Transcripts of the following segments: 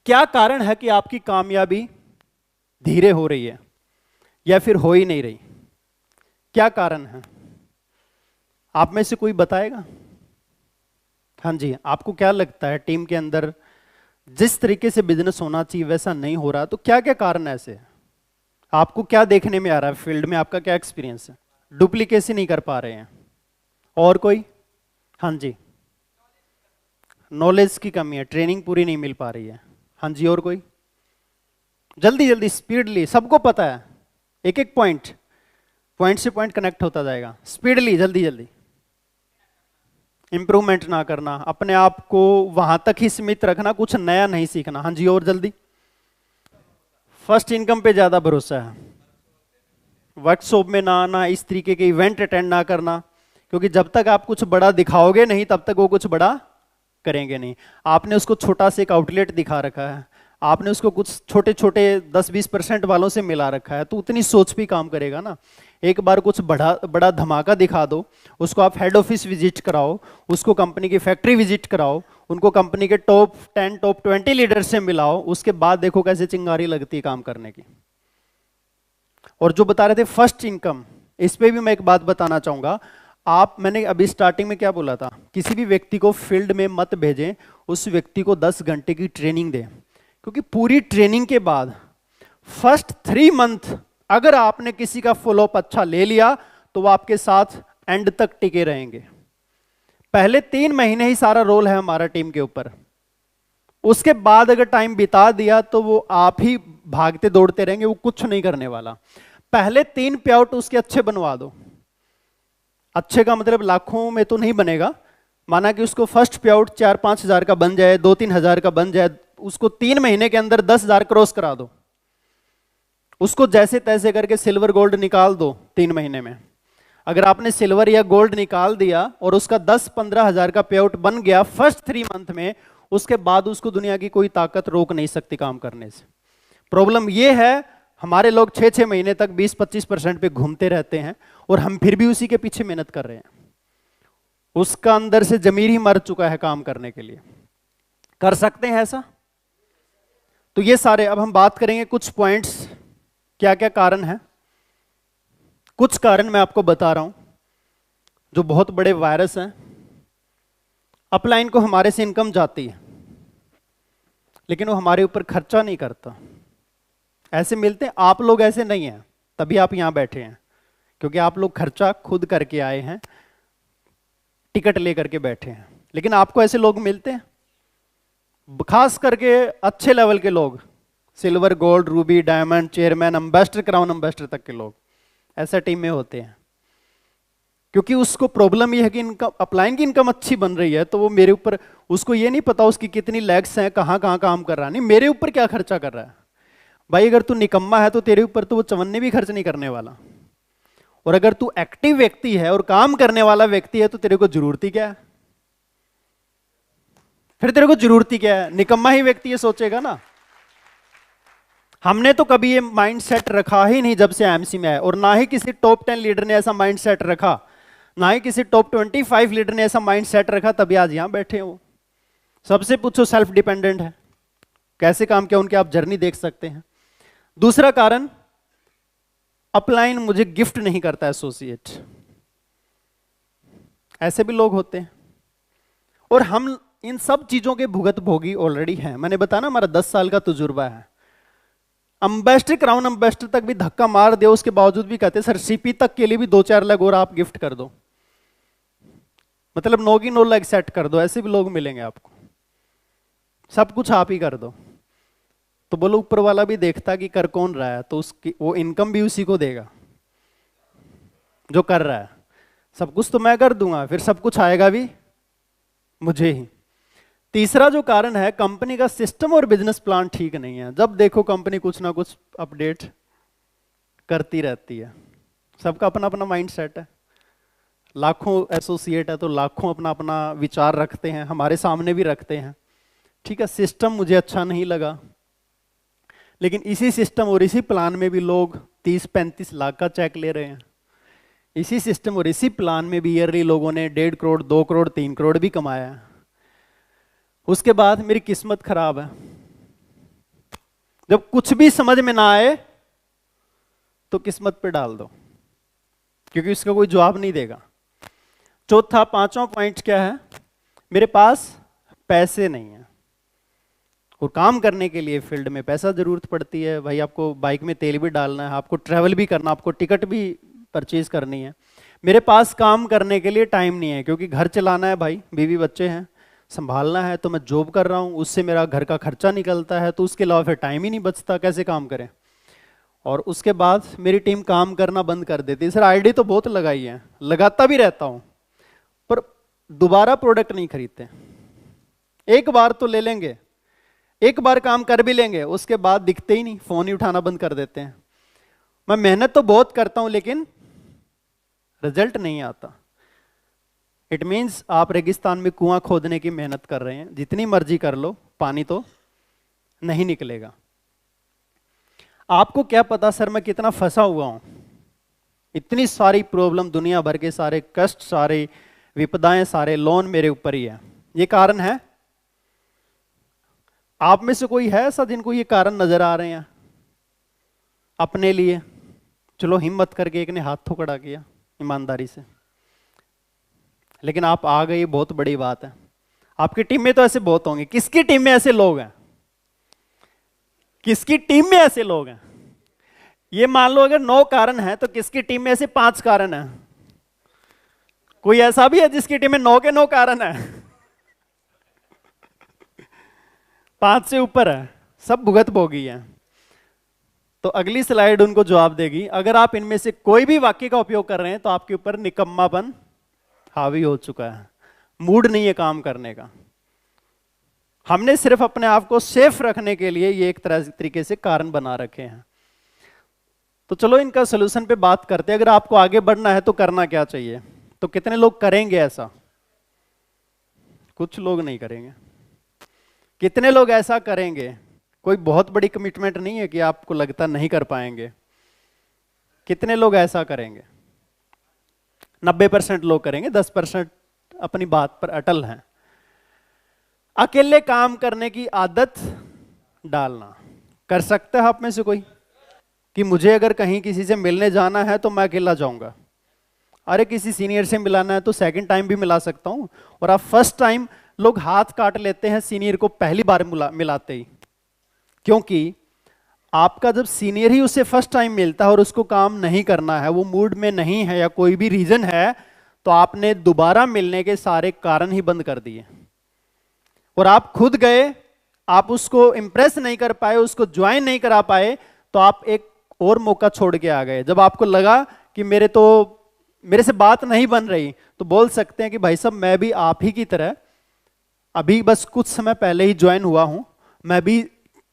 क्या कारण है कि आपकी कामयाबी धीरे हो रही है या फिर हो ही नहीं रही? क्या कारण है? आप में से कोई बताएगा? हाँ जी, आपको क्या लगता है टीम के अंदर जिस तरीके से बिजनेस होना चाहिए वैसा नहीं हो रहा, तो क्या क्या कारण ऐसे है? आपको क्या देखने में आ रहा है? फील्ड में आपका क्या एक्सपीरियंस है? डुप्लीकेसी नहीं कर पा रहे हैं। और कोई? हाँ जी, नॉलेज की कमी है, ट्रेनिंग पूरी नहीं मिल पा रही है। हाँ जी, और कोई? जल्दी जल्दी, स्पीडली, सबको पता है, एक एक पॉइंट, पॉइंट से पॉइंट कनेक्ट होता जाएगा, स्पीडली, जल्दी जल्दी। इंप्रूवमेंट ना करना, अपने आप को वहां तक ही सीमित रखना, कुछ नया नहीं सीखना। हाँ जी, और जल्दी। फर्स्ट इनकम पे ज्यादा भरोसा है, वर्कशॉप में ना आना, इस तरीके के इवेंट अटेंड ना करना, क्योंकि जब तक आप कुछ बड़ा दिखाओगे नहीं तब तक वो कुछ बड़ा करेंगे नहीं। आपने उसको छोटा से एक आउटलेट दिखा रखा है, आपने उसको कुछ छोटे छोटे 10-20% वालों से मिला रखा है, तो उतनी सोच भी काम करेगा ना। एक बार कुछ बड़ा बड़ा धमाका दिखा दो, उसको आप हेड ऑफिस विजिट कराओ, उसको कंपनी की फैक्ट्री विजिट कराओ, उनको कंपनी के टॉप 10 टॉप 20 लीडर से मिलाओ, उसके बाद देखो कैसे चिंगारी लगती है काम करने की। और जो बता रहे थे फर्स्ट इनकम, इस पे भी मैं एक बात बताना चाहूंगा। मैंने अभी स्टार्टिंग में क्या बोला था, किसी भी व्यक्ति को फील्ड में मत भेजें, उस व्यक्ति को 10 घंटे की ट्रेनिंग दें, क्योंकि पूरी ट्रेनिंग के बाद फर्स्ट 3 मंथ अगर आपने किसी का फॉलोअप अच्छा ले लिया तो वो आपके साथ एंड तक टिके रहेंगे। पहले 3 महीने ही सारा रोल है हमारा टीम के ऊपर, उसके बाद अगर टाइम बिता दिया तो वो आप ही भागते दौड़ते रहेंगे, वो कुछ नहीं करने वाला। पहले 3 पे आउट उसके अच्छे बनवा दो। अच्छे का मतलब लाखों में तो नहीं बनेगा, माना कि उसको फर्स्ट पे आउट 4-5 हजार का बन जाए, 2-3 हजार का बन जाए, उसको 3 महीने के अंदर 10 हजार क्रॉस करा दो, उसको जैसे तैसे करके सिल्वर गोल्ड निकाल दो 3 महीने में। अगर आपने सिल्वर या गोल्ड निकाल दिया और उसका 10-15 हजार का पे आउट बन गया फर्स्ट 3 मंथ में, उसके बाद उसको दुनिया की कोई ताकत रोक नहीं सकती काम करने से। प्रॉब्लम यह है, हमारे लोग 6-6 महीने तक 20-25% पे घूमते रहते हैं और हम फिर भी उसी के पीछे मेहनत कर रहे हैं। उसका अंदर से जमीर ही मर चुका है काम करने के लिए। कर सकते हैं ऐसा? तो ये सारे, अब हम बात करेंगे कुछ पॉइंट्स, क्या क्या कारण है। कुछ कारण मैं आपको बता रहा हूं जो बहुत बड़े वायरस हैं। अपलाइन को हमारे से इनकम जाती है, लेकिन वो हमारे ऊपर खर्चा नहीं करता। ऐसे मिलते हैं, आप लोग ऐसे नहीं हैं, तभी आप यहां बैठे हैं, क्योंकि आप लोग खर्चा खुद करके आए हैं, टिकट लेकर के बैठे हैं। लेकिन आपको ऐसे लोग मिलते हैं, खास करके अच्छे लेवल के लोग, silver gold Ruby diamond chairman ambassador crown ambassador तक के लोग ऐसा टीम में होते हैं। क्योंकि उसको प्रॉब्लम यह है कि इनकम, अपलाइन की इनकम अच्छी बन रही है, तो वो मेरे ऊपर, उसको ये नहीं पता उसकी कितनी लैग्स हैं, कहाँ कहाँ काम कर रहा है, नहीं मेरे ऊपर क्या खर्चा कर रहा है। भाई अगर तू निकम्मा है तो तेरे ऊपर तो वो चवन्ने भी खर्च नहीं करने वाला, और अगर तू एक्टिव व्यक्ति है और काम करने वाला व्यक्ति है तो तेरे को जरूरत ही क्या है? फिर तेरे को जरूरत ही क्या है? निकम्मा ही व्यक्ति ये सोचेगा ना। हमने तो कभी ये माइंड सेट रखा ही नहीं जब से एमसी में है, और ना ही किसी टॉप 10 लीडर ने ऐसा माइंड सेट रखा, ना ही किसी टॉप 25 लीडर ने ऐसा माइंड सेट रखा, तभी आज यहां बैठे हो। सबसे पूछो, सेल्फ डिपेंडेंट है, कैसे काम किया उनके आप जर्नी देख सकते हैं। दूसरा कारण, अपलाइन मुझे गिफ्ट नहीं करता एसोसिएट। ऐसे भी लोग होते हैं, और हम इन सब चीजों के भुगत भोगी ऑलरेडी हैं। मैंने बताया ना, हमारा 10 साल का तजुर्बा है। एम्बेसडर क्राउन एम्बेसडर तक भी धक्का मार दे, उसके बावजूद भी कहते सर सीपी तक के लिए भी 2-4 लाख और आप गिफ्ट कर दो, मतलब 9 की 9 लाख सेट कर दो। ऐसे भी लोग मिलेंगे आपको, सब कुछ आप ही कर दो। तो बोलो ऊपर वाला भी देखता कि कर कौन रहा है, तो उसकी वो इनकम भी उसी को देगा जो कर रहा है। सब कुछ तो मैं कर दूंगा, फिर सब कुछ आएगा भी मुझे ही। तीसरा जो कारण है, कंपनी का सिस्टम और बिजनेस प्लान ठीक नहीं है। जब देखो कंपनी कुछ ना कुछ अपडेट करती रहती है। सबका अपना अपना माइंड सेट है, लाखों एसोसिएट है तो लाखों अपना अपना विचार रखते हैं, हमारे सामने भी रखते हैं। ठीक है, सिस्टम मुझे अच्छा नहीं लगा, लेकिन इसी सिस्टम और इसी प्लान में भी लोग 30-35 लाख का चेक ले रहे हैं। इसी सिस्टम और इसी प्लान में भी ईयरली लोगों ने 1.5 करोड़ 2 करोड़ 3 करोड़ भी कमाया है। उसके बाद मेरी किस्मत खराब है, जब कुछ भी समझ में ना आए तो किस्मत पे डाल दो, क्योंकि इसका कोई जवाब नहीं देगा। चौथा, पांचवा पॉइंट क्या है? मेरे पास पैसे नहीं है। और काम करने के लिए फील्ड में पैसा जरूरत पड़ती है भाई, आपको बाइक में तेल भी डालना है, आपको ट्रैवल भी करना, आपको टिकट भी परचेज करनी है। मेरे पास काम करने के लिए टाइम नहीं है, क्योंकि घर चलाना है भाई, बीवी बच्चे हैं, संभालना है, तो मैं जॉब कर रहा हूँ, उससे मेरा घर का खर्चा निकलता है, तो उसके अलावा फिर टाइम ही नहीं बचता, कैसे काम करें। और उसके बाद मेरी टीम काम करना बंद कर देती है। सर आईडी तो बहुत लगाई है, लगाता भी रहता हूँ, पर दोबारा प्रोडक्ट नहीं खरीदते। एक बार तो ले लेंगे, एक बार काम कर भी लेंगे, उसके बाद दिखते ही नहीं, फोन ही उठाना बंद कर देते हैं। मैं मेहनत तो बहुत करता हूं लेकिन रिजल्ट नहीं आता। इट मीन्स आप रेगिस्तान में कुआं खोदने की मेहनत कर रहे हैं, जितनी मर्जी कर लो, पानी तो नहीं निकलेगा। आपको क्या पता सर मैं कितना फंसा हुआ हूं, इतनी सारी प्रॉब्लम, दुनिया भर के सारे कष्ट, सारे विपदाएं, सारे लोन मेरे ऊपर ही है। ये कारण है? आप में से कोई है ऐसा जिनको ये कारण नजर आ रहे हैं अपने लिए? चलो हिम्मत करके एक ने हाथ तो खड़ा किया ईमानदारी से, लेकिन आप आ गए, बहुत बड़ी बात है। आपकी टीम में तो ऐसे बहुत होंगे। किसकी टीम में ऐसे लोग हैं? किसकी टीम में ऐसे लोग हैं? ये मान लो अगर 9 कारण हैं तो किसकी टीम में ऐसे 5 कारण हैं। कोई ऐसा भी है जिसकी टीम में 9 के 9 कारण है? 5 से ऊपर है, सब भुगत भोगी है। तो अगली स्लाइड उनको जवाब देगी। अगर आप इनमें से कोई भी वाक्य का उपयोग कर रहे हैं तो आपके ऊपर निकम्मापन हावी हो चुका है, मूड नहीं है काम करने का। हमने सिर्फ अपने आप को सेफ रखने के लिए ये एक तरीके से कारण बना रखे हैं। तो चलो इनका सोल्यूशन पे बात करते हैं। अगर आपको आगे बढ़ना है तो करना क्या चाहिए? तो कितने लोग करेंगे ऐसा? कुछ लोग नहीं करेंगे। कितने लोग ऐसा करेंगे? कोई बहुत बड़ी कमिटमेंट नहीं है कि आपको लगता नहीं कर पाएंगे। कितने लोग ऐसा करेंगे? 90% लोग करेंगे, 10% अपनी बात पर अटल हैं। अकेले काम करने की आदत डालना। कर सकता है आप में से कोई कि मुझे अगर कहीं किसी से मिलने जाना है तो मैं अकेला जाऊंगा? अरे किसी सीनियर से मिलाना है तो सेकंड टाइम भी मिला सकता हूं। और आप फर्स्ट टाइम, लोग हाथ काट लेते हैं सीनियर को पहली बार मिलाते ही, क्योंकि आपका जब सीनियर ही उससे फर्स्ट टाइम मिलता है और उसको काम नहीं करना है, वो मूड में नहीं है या कोई भी रीजन है, तो आपने दोबारा मिलने के सारे कारण ही बंद कर दिए। और आप खुद गए, आप उसको इंप्रेस नहीं कर पाए, उसको ज्वाइन नहीं करा पाए, तो आप एक और मौका छोड़ के आ गए। जब आपको लगा कि मेरे से बात नहीं बन रही, तो बोल सकते हैं कि भाई साहब मैं भी आप ही की तरह अभी बस कुछ समय पहले ही ज्वाइन हुआ हूं, मैं भी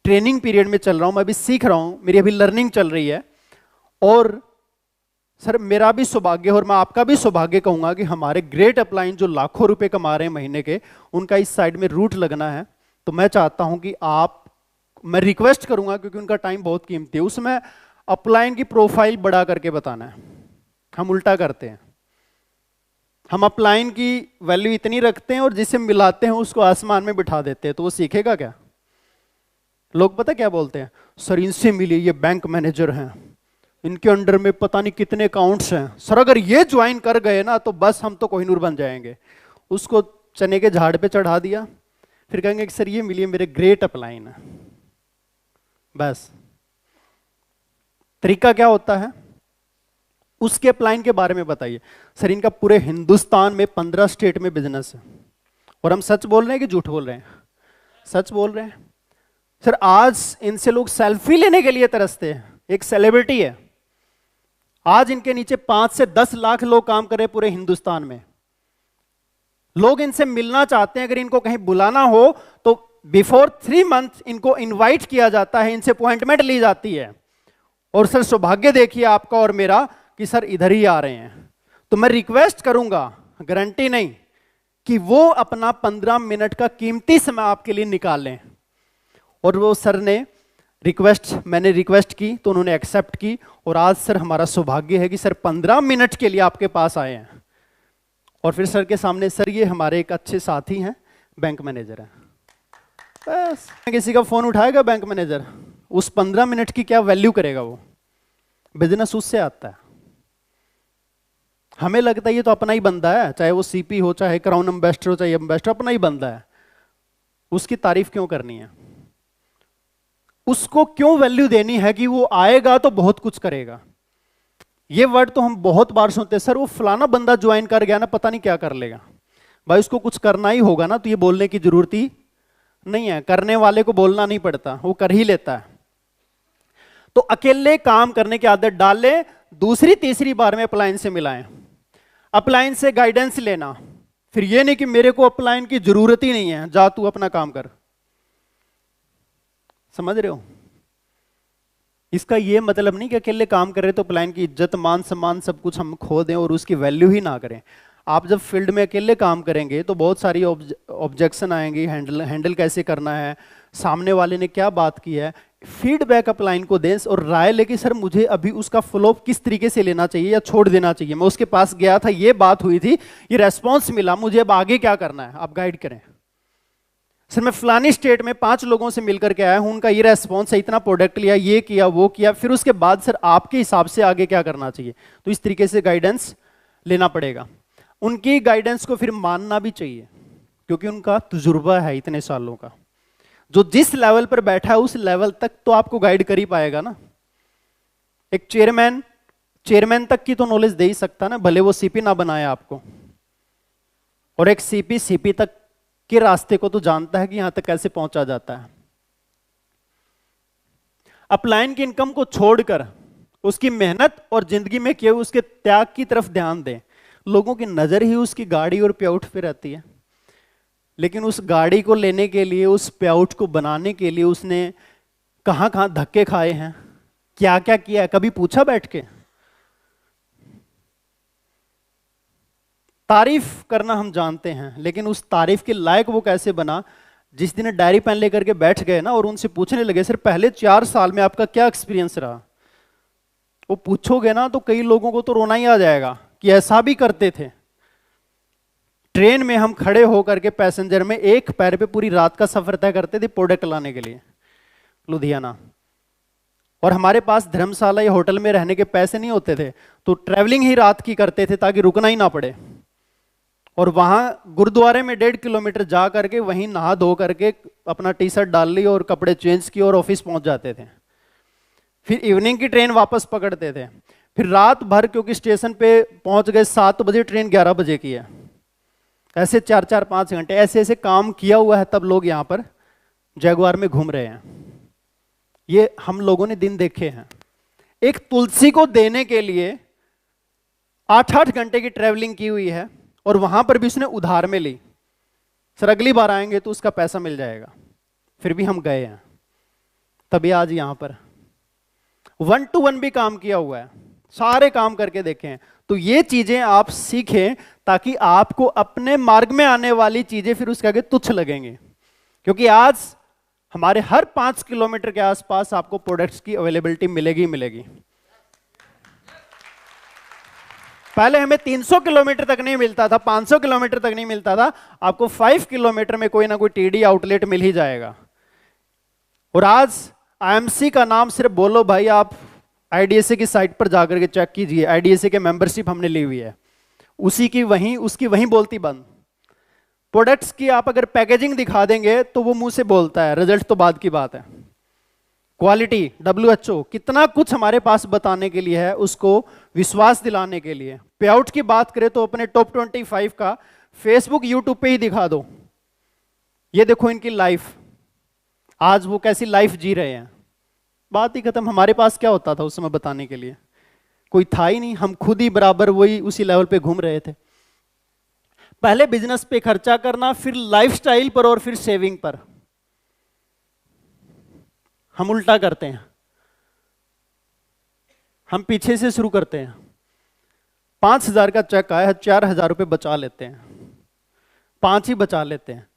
ट्रेनिंग पीरियड में चल रहा हूं, मैं भी सीख रहा हूं, मेरी अभी लर्निंग चल रही है। और सर मेरा भी सौभाग्य और मैं आपका भी सौभाग्य कहूंगा कि हमारे ग्रेट अपलाइन जो लाखों रुपए कमा रहे हैं महीने के, उनका इस साइड में रूट लगना है। तो मैं चाहता हूं कि मैं रिक्वेस्ट करूंगा, क्योंकि उनका टाइम बहुत कीमती है, उसमें अपलाइन की प्रोफाइल बढ़ा करके बताना है। हम उल्टा करते हैं, हम अपलाइन की वैल्यू इतनी रखते हैं और जिसे मिलाते हैं उसको आसमान में बिठा देते हैं, तो वो सीखेगा क्या? लोग पता क्या बोलते हैं? सर इनसे मिलिए, ये बैंक मैनेजर हैं, इनके अंडर में पता नहीं कितने अकाउंट्स हैं, सर अगर ये ज्वाइन कर गए ना तो बस हम तो कोहिनूर बन जाएंगे। उसको चने के झाड़ पे चढ़ा दिया, फिर कहेंगे कि सर ये मिलिए मेरे ग्रेट अपलाइन है। बस तरीका क्या होता है? उसके अपलाइन के बारे में बताइए। सर इनका पूरे हिंदुस्तान में 15 स्टेट में बिजनेस है। और हम सच बोल रहे हैं कि झूठ बोल रहे हैं? सच बोल रहे हैं। सर आज इनसे लोग सेल्फी लेने के लिए तरसते हैं, एक सेलिब्रिटी है, आज इनके नीचे 5 से 10 लाख लोग काम कर रहे हैं पूरे हिंदुस्तान में। लोग इनसे मिलना चाहते हैं, अगर इनको कहीं बुलाना हो तो बिफोर 3 मंथ इनको इनवाइट किया जाता है, इनसे अपॉइंटमेंट ली जाती है। और सर सौभाग्य देखिए आपका और मेरा कि सर इधर ही आ रहे हैं। तो मैं रिक्वेस्ट करूंगा, गारंटी नहीं, कि वो अपना 15 मिनट का कीमती समय आपके लिए निकाल लें। और वो सर ने मैंने रिक्वेस्ट की तो उन्होंने एक्सेप्ट की, और आज सर हमारा सौभाग्य है कि सर 15 मिनट के लिए आपके पास आए हैं। और फिर सर के सामने, सर ये हमारे एक अच्छे साथी हैं, बैंक मैनेजर हैं। बस किसी का फोन उठाएगा बैंक मैनेजर, उस 15 मिनट की क्या वैल्यू करेगा वो? बिजनेस उससे आता है। हमें लगता है ये तो अपना ही बंदा है, चाहे वो सीपी हो, चाहे क्राउन एम्बेसडर हो, चाहे एम्बेसडर, अपना ही बंदा है, उसकी तारीफ क्यों करनी है? उसको क्यों वैल्यू देनी है कि वो आएगा तो बहुत कुछ करेगा? ये वर्ड तो हम बहुत बार सुनते हैं, सर वो फलाना बंदा ज्वाइन कर गया ना, पता नहीं क्या कर लेगा। भाई उसको कुछ करना ही होगा ना, तो ये बोलने की जरूरत ही नहीं है, करने वाले को बोलना नहीं पड़ता, वो कर ही लेता है। तो अकेले काम करने की आदत डाल ले। दूसरी तीसरी बार में अपलाइन से मिलाएं। अपलाइन से गाइडेंस लेना, फिर ये नहीं कि मेरे को अपलाइन की जरूरत ही नहीं है, जा तू अपना काम कर। समझ रहे हो? इसका ये मतलब नहीं कि अकेले काम कर रहे तो अपलाइन की इज्जत मान सम्मान सब कुछ हम खो दें और उसकी वैल्यू ही ना करें। आप जब फील्ड में अकेले काम करेंगे तो बहुत सारी ऑब्जेक्शन आएंगी, हैंडल कैसे करना है, सामने वाले ने क्या बात की है, फीडबैक अपलाइन को दें और राय लेके सर मुझे अभी उसका फॉलोअप किस तरीके से लेना चाहिए या छोड़ देना चाहिए, मैं उसके पास गया था, ये बात हुई थी, ये रेस्पॉन्स मिला, मुझे अब आगे क्या करना है, आप गाइड करें। सर मैं फलानी स्टेट में 5 लोगों से मिलकर के आया हूं, उनका ये रेस्पॉन्स है, इतना प्रोडक्ट लिया, ये किया वो किया, फिर उसके बाद सर आपके हिसाब से आगे क्या करना चाहिए। तो इस तरीके से गाइडेंस लेना पड़ेगा। उनकी गाइडेंस को फिर मानना भी चाहिए, क्योंकि उनका तजुर्बा है इतने सालों का। जो जिस लेवल पर बैठा है उस लेवल तक तो आपको गाइड कर ही पाएगा ना। एक चेयरमैन तक की तो नॉलेज दे ही सकता ना, भले वो सीपी ना बनाए आपको। और एक सीपी तक के रास्ते को तो जानता है कि यहां तक कैसे पहुंचा जाता है। अपलाइन की इनकम को छोड़कर उसकी मेहनत और जिंदगी में किए उसके त्याग की तरफ ध्यान दें। लोगों की नजर ही उसकी गाड़ी और पेआउट पे रहती है, लेकिन उस गाड़ी को लेने के लिए, उस पेआउट को बनाने के लिए उसने कहां कहां धक्के खाए हैं, क्या क्या किया है, कभी पूछा बैठ के? तारीफ करना हम जानते हैं, लेकिन उस तारीफ के लायक वो कैसे बना? जिस दिन डायरी पेन लेकर के बैठ गए ना और उनसे पूछने लगे सर पहले 4 साल में आपका क्या एक्सपीरियंस रहा, वो पूछोगे ना तो कई लोगों को तो रोना ही आ जाएगा कि ऐसा भी करते थे। ट्रेन में हम खड़े होकर के पैसेंजर में एक पैर पे पूरी रात का सफर तय करते थे प्रोडक्ट लाने के लिए लुधियाना, और हमारे पास धर्मशाला या होटल में रहने के पैसे नहीं होते थे, तो ट्रैवलिंग ही रात की करते थे ताकि रुकना ही ना पड़े। और वहां गुरुद्वारे में 1.5 किलोमीटर जा करके वहीं नहा धो करके अपना टी शर्ट डाल ली और कपड़े चेंज किए और ऑफिस पहुंच जाते थे। फिर इवनिंग की ट्रेन वापस पकड़ते थे, फिर रात भर, क्योंकि स्टेशन पे पहुंच गए 7 बजे, ट्रेन 11 बजे की है, ऐसे 4-4-5 घंटे ऐसे ऐसे काम किया हुआ है, तब लोग यहां पर जगुआर में घूम रहे हैं। ये हम लोगों ने दिन देखे हैं। एक तुलसी को देने के लिए 8-8 घंटे की ट्रेवलिंग की हुई है, और वहां पर भी उसने उधार में ली, सर अगली बार आएंगे तो उसका पैसा मिल जाएगा, फिर भी हम गए हैं। तभी आज यहां पर 1 to 1 भी काम किया हुआ है, सारे काम करके देखे हैं। तो ये चीजें आप सीखें ताकि आपको अपने मार्ग में आने वाली चीजें फिर उसके आगे तुच्छ लगेंगे, क्योंकि आज हमारे हर 5 किलोमीटर के आसपास आपको प्रोडक्ट्स की अवेलेबिलिटी मिलेगी मिलेगी। पहले हमें 300 किलोमीटर तक नहीं मिलता था, 500 किलोमीटर तक नहीं मिलता था, आपको 5 किलोमीटर में कोई ना कोई टीडी आउटलेट मिल ही जाएगा। और आज आईएमसी का नाम सिर्फ बोलो भाई, आप आईडीएसए की साइट पर जाकर के चेक कीजिए, आईडीएसए के मेंबरशिप हमने ली हुई है, उसकी वहीं बोलती बंद। प्रोडक्ट्स की आप अगर पैकेजिंग दिखा देंगे तो वो मुंह से बोलता है, रिजल्ट तो बाद की बात है। क्वालिटी, WHO, कितना कुछ हमारे पास बताने के लिए है, उसको विश्वास दिलाने के लिए। पेआउट की बात करें तो अपने टॉप 25 का फेसबुक यूट्यूब पे ही दिखा दो, ये देखो इनकी लाइफ, आज वो कैसी लाइफ जी रहे हैं, बात ही खत्म। हमारे पास क्या होता था उस समय बताने के लिए? कोई था ही नहीं, हम खुद ही बराबर वही उसी लेवल पे घूम रहे थे। पहले बिजनेस पे खर्चा करना, फिर लाइफस्टाइल पर और फिर सेविंग पर। हम उल्टा करते हैं, हम पीछे से शुरू करते हैं। 5,000 का चेक आया है, 4,000 रुपए बचा लेते हैं, 5 ही बचा लेते हैं।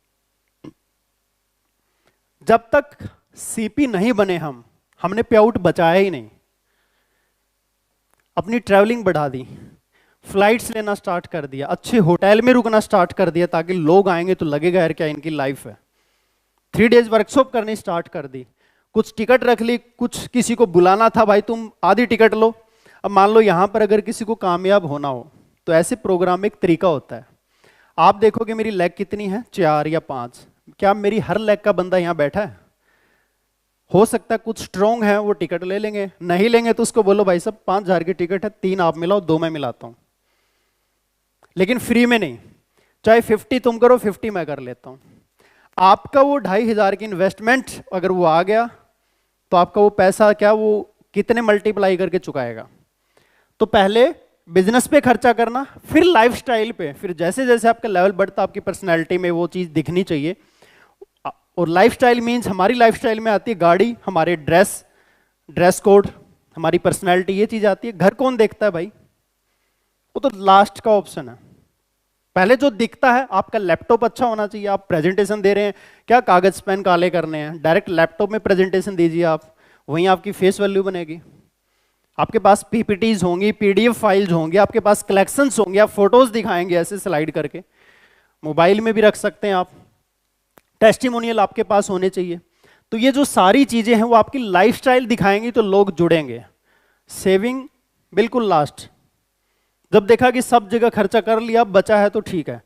जब तक सीपी नहीं बने हमने पेआउट बचाया ही नहीं। अपनी ट्रैवलिंग बढ़ा दी, फ्लाइट्स लेना स्टार्ट कर दिया, अच्छे होटल में रुकना स्टार्ट कर दिया ताकि लोग आएंगे तो लगेगा यार क्या इनकी लाइफ है। 3 डेज वर्कशॉप करनी स्टार्ट कर दी, कुछ टिकट रख ली, कुछ किसी को बुलाना था भाई तुम आधी टिकट लो। अब मान लो यहां पर अगर किसी को कामयाब होना हो तो ऐसे प्रोग्राम में एक तरीका होता है। आप देखोगे मेरी लेग कितनी है, 4 या 5। क्या मेरी हर लेग का बंदा यहां बैठा है? हो सकता है कुछ स्ट्रॉन्ग है वो टिकट ले लेंगे, नहीं लेंगे तो उसको बोलो भाई साहब 5,000 की टिकट है, 3 आप मिलाओ 2 मैं मिलाता हूं। लेकिन फ्री में नहीं, चाहे 50 तुम करो 50 मैं कर लेता हूं। आपका वो 2,500 की इन्वेस्टमेंट अगर वो आ गया तो आपका वो पैसा क्या वो कितने मल्टीप्लाई करके चुकाएगा। तो पहले बिजनेस पे खर्चा करना, फिर लाइफस्टाइल पे, फिर जैसे जैसे आपका लेवल बढ़ता आपकी पर्सनैलिटी में वो चीज दिखनी चाहिए। और लाइफस्टाइल मीन्स हमारी लाइफस्टाइल में आती है गाड़ी, हमारे ड्रेस कोड, हमारी पर्सनैलिटी, ये चीज आती है। घर कौन देखता है भाई? वो तो लास्ट का ऑप्शन है। पहले जो दिखता है, आपका लैपटॉप अच्छा होना चाहिए। आप प्रेजेंटेशन दे रहे हैं, क्या कागज पेन काले करने हैं, डायरेक्ट लैपटॉप में प्रेजेंटेशन दीजिए आप, वहीं आपकी फेस वैल्यू बनेगी। आपके पास पीपीटीज होंगी, पीडीएफ फाइल्स होंगी, आपके पास कलेक्शंस होंगे, आप फोटोज दिखाएंगे ऐसे स्लाइड करके, मोबाइल में भी रख सकते हैं आप। टेस्टिमोनियल आपके पास होने चाहिए। तो ये जो सारी चीजें हैं वो आपकी लाइफस्टाइल दिखाएंगी तो लोग जुड़ेंगे। सेविंग बिल्कुल लास्ट, जब देखा कि सब जगह खर्चा कर लिया, अब बचा है तो ठीक है,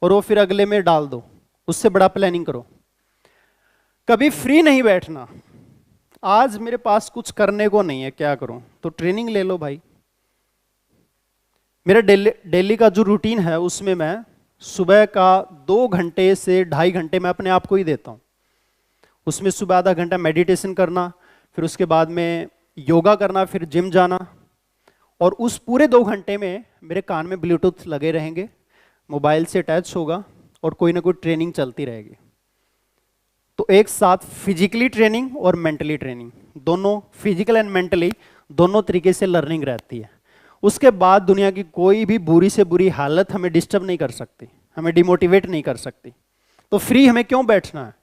और वो फिर अगले में डाल दो, उससे बड़ा प्लानिंग करो। कभी फ्री नहीं बैठना। आज मेरे पास कुछ करने को नहीं है, क्या करूं? तो ट्रेनिंग ले लो भाई। मेरा डेली का जो रूटीन है उसमें मैं सुबह का 2 घंटे से 2.5 घंटे मैं अपने आप को ही देता हूं। उसमें सुबह आधा घंटा मेडिटेशन करना, फिर उसके बाद में योगा करना, फिर जिम जाना। और उस पूरे 2 घंटे में मेरे कान में ब्लूटूथ लगे रहेंगे, मोबाइल से अटैच होगा और कोई ना कोई ट्रेनिंग चलती रहेगी। तो एक साथ फिजिकली ट्रेनिंग और मेंटली ट्रेनिंग, दोनों फिजिकल एंड मेंटली दोनों तरीके से लर्निंग रहती है। उसके बाद दुनिया की कोई भी बुरी से बुरी हालत हमें डिस्टर्ब नहीं कर सकती, हमें डिमोटिवेट नहीं कर सकती। तो फ्री हमें क्यों बैठना है?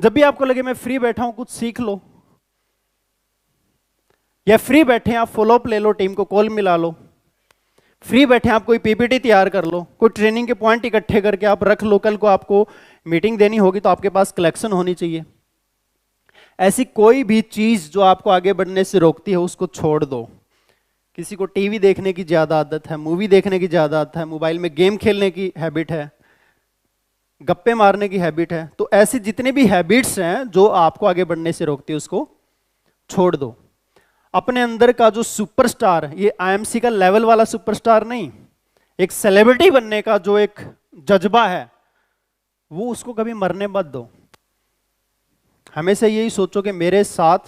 जब भी आपको लगे मैं फ्री बैठा हूं कुछ सीख लो, या फ्री बैठे आप फॉलोअप ले लो, टीम को कॉल मिला लो, फ्री बैठे आप कोई पीपीटी तैयार कर लो, कोई ट्रेनिंग के पॉइंट इकट्ठे करके आप रख लो, कल को आपको मीटिंग देनी होगी तो आपके पास कलेक्शन होनी चाहिए। ऐसी कोई भी चीज जो आपको आगे बढ़ने से रोकती है उसको छोड़ दो। किसी को टीवी देखने की ज्यादा आदत है, मूवी देखने की ज्यादा आदत है, मोबाइल में गेम खेलने की हैबिट है, गप्पे मारने की हैबिट है, तो ऐसी जितने भी हैबिट्स हैं जो आपको आगे बढ़ने से रोकती है उसको छोड़ दो। अपने अंदर का जो सुपरस्टार, ये आईएमसी का लेवल वाला सुपरस्टार नहीं, एक सेलिब्रिटी बनने का जो एक जज्बा है वो उसको कभी मरने मत दो। हमेशा यही सोचो कि मेरे साथ,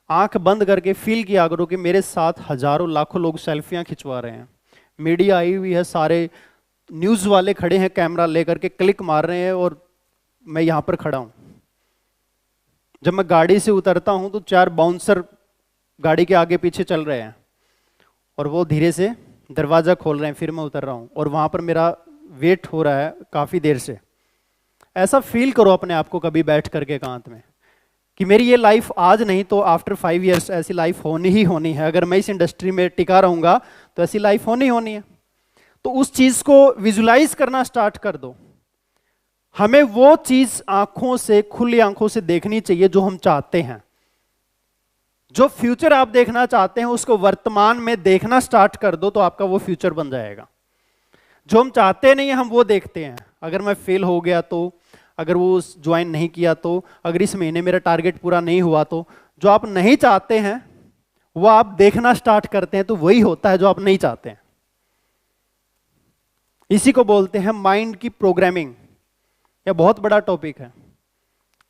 आंख बंद करके फील किया करो कि मेरे साथ हजारों लाखों लोग सेल्फियां खिंचवा रहे हैं, मीडिया आई हुई है, सारे न्यूज वाले खड़े हैं कैमरा लेकर के क्लिक मार रहे हैं और मैं यहां पर खड़ा हूं। जब मैं गाड़ी से उतरता हूं तो 4 बाउंसर गाड़ी के आगे पीछे चल रहे हैं और वो धीरे से दरवाजा खोल रहे हैं, फिर मैं उतर रहा हूं और वहां पर मेरा वेट हो रहा है काफी देर से। ऐसा फील करो अपने आप को कभी बैठ करके एकांत में कि मेरी ये लाइफ आज नहीं तो आफ्टर 5 इयर्स ऐसी लाइफ होनी ही होनी है। अगर मैं इस इंडस्ट्री में टिका रहूंगा तो ऐसी लाइफ होनी होनी है। तो उस चीज को विजुलाइज करना स्टार्ट कर दो। हमें वो चीज आंखों से, खुली आंखों से देखनी चाहिए जो हम चाहते हैं। जो फ्यूचर आप देखना चाहते हैं उसको वर्तमान में देखना स्टार्ट कर दो तो आपका वो फ्यूचर बन जाएगा। जो हम चाहते नहीं है हम वो देखते हैं, अगर मैं फेल हो गया तो, अगर वो ज्वाइन नहीं किया तो, अगर इस महीने मेरा टारगेट पूरा नहीं हुआ तो। जो आप नहीं चाहते हैं वो आप देखना स्टार्ट करते हैं तो वही होता है जो आप नहीं चाहते हैं। इसी को बोलते हैं माइंड की प्रोग्रामिंग। यह बहुत बड़ा टॉपिक है,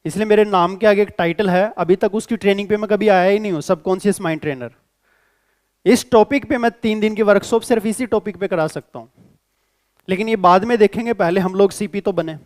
इसलिए मेरे नाम के आगे एक टाइटल है। अभी तक उसकी ट्रेनिंग पे मैं कभी आया ही नहीं हूं, सबकॉन्शियस माइंड ट्रेनर। इस टॉपिक पे मैं 3 दिन की वर्कशॉप सिर्फ इसी टॉपिक पे करा सकता हूं, लेकिन ये बाद में देखेंगे, पहले हम लोग सीपी तो बने।